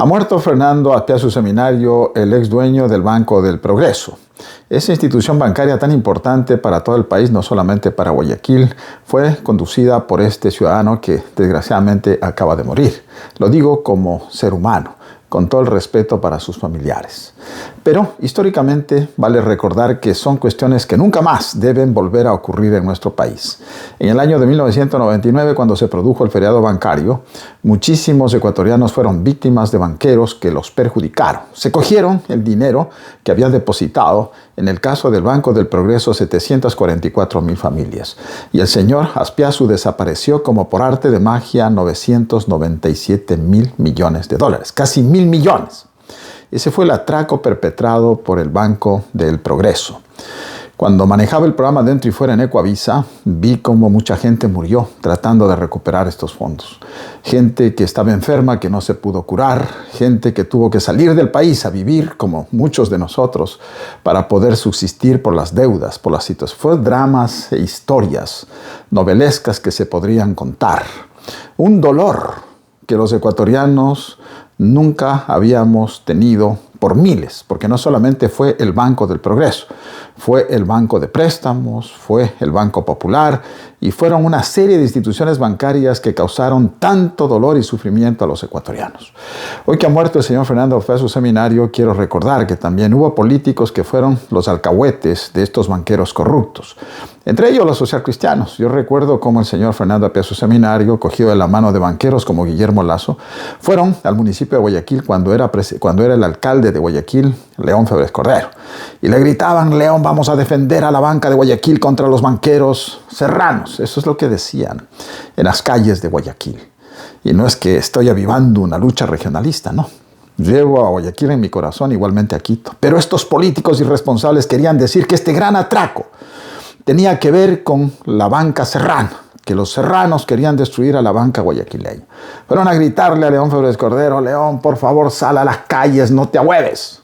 Ha muerto Fernando Aspiazu Seminario, el ex dueño del Banco del Progreso. Esa institución bancaria tan importante para todo el país, no solamente para Guayaquil, fue conducida por este ciudadano que desgraciadamente acaba de morir. Lo digo como ser humano, con todo el respeto para sus familiares. Pero históricamente vale recordar que son cuestiones que nunca más deben volver a ocurrir en nuestro país. En el año de 1999, cuando se produjo el feriado bancario, muchísimos ecuatorianos fueron víctimas de banqueros que los perjudicaron. Se cogieron el dinero que habían depositado, en el caso del Banco del Progreso, 744,000 familias. Y el señor Aspiazu desapareció como por arte de magia 997,000 millones de dólares, casi 1,000 millones. Ese fue el atraco perpetrado por el Banco del Progreso. Cuando manejaba el programa Dentro y Fuera en Ecuavisa, vi cómo mucha gente murió tratando de recuperar estos fondos. Gente que estaba enferma, que no se pudo curar, gente que tuvo que salir del país a vivir, como muchos de nosotros, para poder subsistir por las deudas, por las situaciones. Fue dramas e historias novelescas que se podrían contar. Un dolor que los ecuatorianos nunca habíamos tenido por miles, porque no solamente fue el Banco del Progreso, fue el Banco de Préstamos, fue el Banco Popular y fueron una serie de instituciones bancarias que causaron tanto dolor y sufrimiento a los ecuatorianos. Hoy que ha muerto el señor Fernando Aspiazu Seminario, quiero recordar que también hubo políticos que fueron los alcahuetes de estos banqueros corruptos, entre ellos los socialcristianos. Yo recuerdo cómo el señor Fernando Aspiazu Seminario, cogido de la mano de banqueros como Guillermo Lazo, fueron al municipio de Guayaquil cuando era el alcalde de Guayaquil, León Febres Cordero, y le gritaban: León, vamos a defender a la banca de Guayaquil contra los banqueros serranos. Eso es lo que decían en las calles de Guayaquil. Y no es que estoy avivando una lucha regionalista, no. Llevo a Guayaquil en mi corazón, igualmente a Quito. Pero estos políticos irresponsables querían decir que este gran atraco tenía que ver con la banca serrana, que los serranos querían destruir a la banca guayaquileña. Fueron a gritarle a León Febres Cordero: León, por favor, sal a las calles, no te ahueves.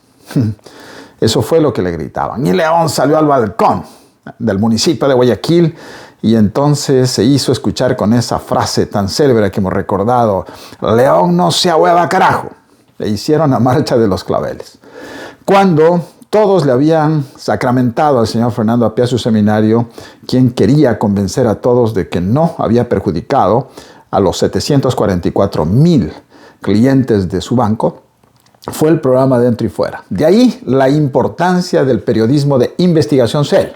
Eso fue lo que le gritaban. Y León salió al balcón del municipio de Guayaquil y entonces se hizo escuchar con esa frase tan célebre que hemos recordado: León no se ahueva, carajo. Le hicieron la marcha de los claveles. Cuando todos le habían sacramentado al señor Fernando Aspiazu Seminario, quien quería convencer a todos de que no había perjudicado a los 744,000 clientes de su banco, fue el programa Dentro y Fuera. De ahí la importancia del periodismo de investigación serio.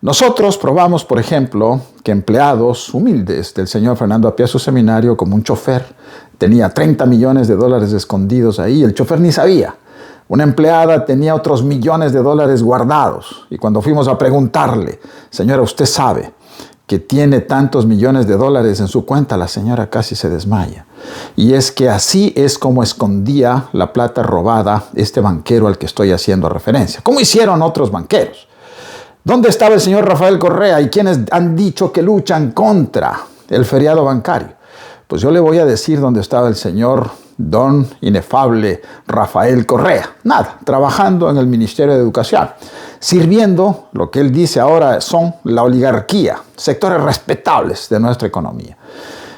Nosotros probamos, por ejemplo, que empleados humildes del señor Fernando Aspiazu Seminario, como un chofer, tenía 30 millones de dólares escondidos ahí, el chofer ni sabía. Una empleada tenía otros millones de dólares guardados. Y cuando fuimos a preguntarle: señora, ¿usted sabe que tiene tantos millones de dólares en su cuenta? La señora casi se desmaya. Y es que así es como escondía la plata robada este banquero al que estoy haciendo referencia. ¿Cómo hicieron otros banqueros? ¿Dónde estaba el señor Rafael Correa y quienes han dicho que luchan contra el feriado bancario? Pues yo le voy a decir dónde estaba el señor don inefable Rafael Correa. Nada, trabajando en el Ministerio de Educación, sirviendo lo que él dice ahora son la oligarquía, sectores respetables de nuestra economía.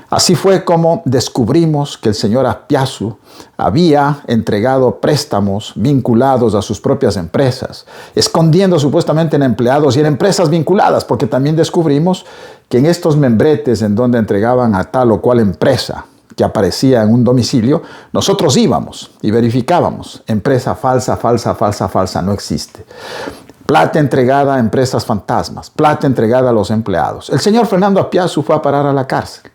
Así fue como descubrimos que el señor Aspiazu había entregado préstamos vinculados a sus propias empresas, escondiendo supuestamente en empleados y en empresas vinculadas, porque también descubrimos que en estos membretes en donde entregaban a tal o cual empresa que aparecía en un domicilio, nosotros íbamos y verificábamos: empresa falsa, no existe. Plata entregada a empresas fantasmas, plata entregada a los empleados. El señor Fernando Aspiazu fue a parar a la cárcel.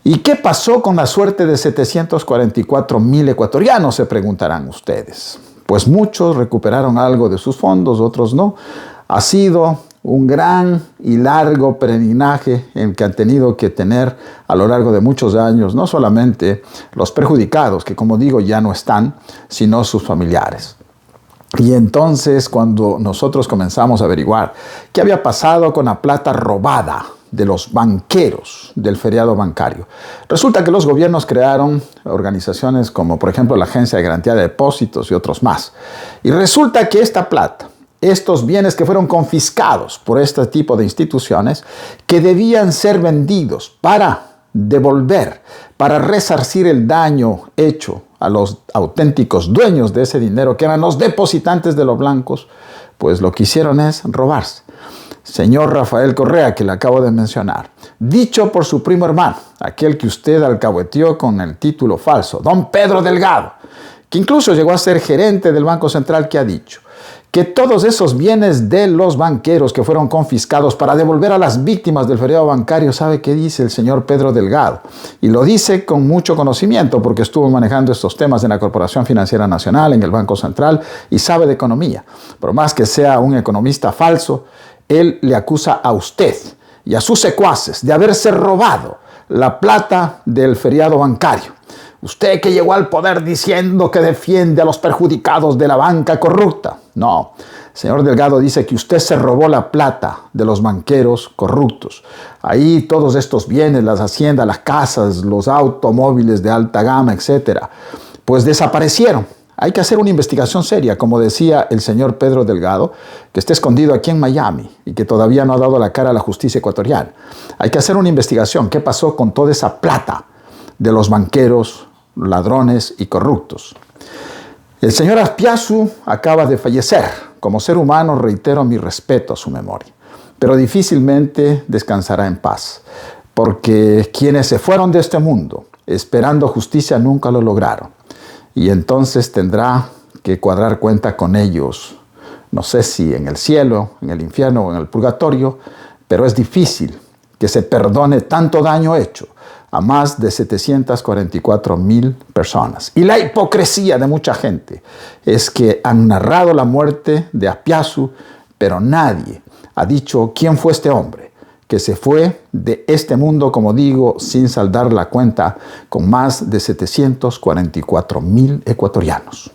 ¿Y qué pasó con la suerte de 744,000 ecuatorianos?, se preguntarán ustedes. Pues muchos recuperaron algo de sus fondos, otros no. Ha sido un gran y largo peregrinaje en que han tenido que tener a lo largo de muchos años, no solamente los perjudicados, que como digo ya no están, sino sus familiares. Y entonces cuando nosotros comenzamos a averiguar qué había pasado con la plata robada de los banqueros del feriado bancario, resulta que los gobiernos crearon organizaciones como por ejemplo la Agencia de Garantía de Depósitos y otros más. Y resulta que esta plata, estos bienes que fueron confiscados por este tipo de instituciones, que debían ser vendidos para devolver, para resarcir el daño hecho a los auténticos dueños de ese dinero, que eran los depositantes de los blancos, pues lo que hicieron es robarse. Señor Rafael Correa, que le acabo de mencionar, dicho por su primo hermano, aquel que usted alcahueteó con el título falso, don Pedro Delgado, que incluso llegó a ser gerente del Banco Central, que ha dicho que todos esos bienes de los banqueros que fueron confiscados para devolver a las víctimas del feriado bancario, ¿sabe qué dice el señor Pedro Delgado? Y lo dice con mucho conocimiento porque estuvo manejando estos temas en la Corporación Financiera Nacional, en el Banco Central, y sabe de economía. Por más que sea un economista falso, él le acusa a usted y a sus secuaces de haberse robado la plata del feriado bancario. Usted que llegó al poder diciendo que defiende a los perjudicados de la banca corrupta. No, señor Delgado dice que usted se robó la plata de los banqueros corruptos. Ahí todos estos bienes, las haciendas, las casas, los automóviles de alta gama, etcétera, pues desaparecieron. Hay que hacer una investigación seria, como decía el señor Pedro Delgado, que está escondido aquí en Miami y que todavía no ha dado la cara a la justicia ecuatoriana. Hay que hacer una investigación. ¿Qué pasó con toda esa plata de los banqueros, ladrones y corruptos? El señor Azpiazu acaba de fallecer. Como ser humano reitero mi respeto a su memoria, pero difícilmente descansará en paz, porque quienes se fueron de este mundo esperando justicia nunca lo lograron. Y entonces tendrá que cuadrar cuenta con ellos, no sé si en el cielo, en el infierno o en el purgatorio, pero es difícil que se perdone tanto daño hecho a más de 744,000 personas. Y la hipocresía de mucha gente es que han narrado la muerte de Azpiazu, pero nadie ha dicho quién fue este hombre que se fue de este mundo, como digo, sin saldar la cuenta con más de 744,000 ecuatorianos.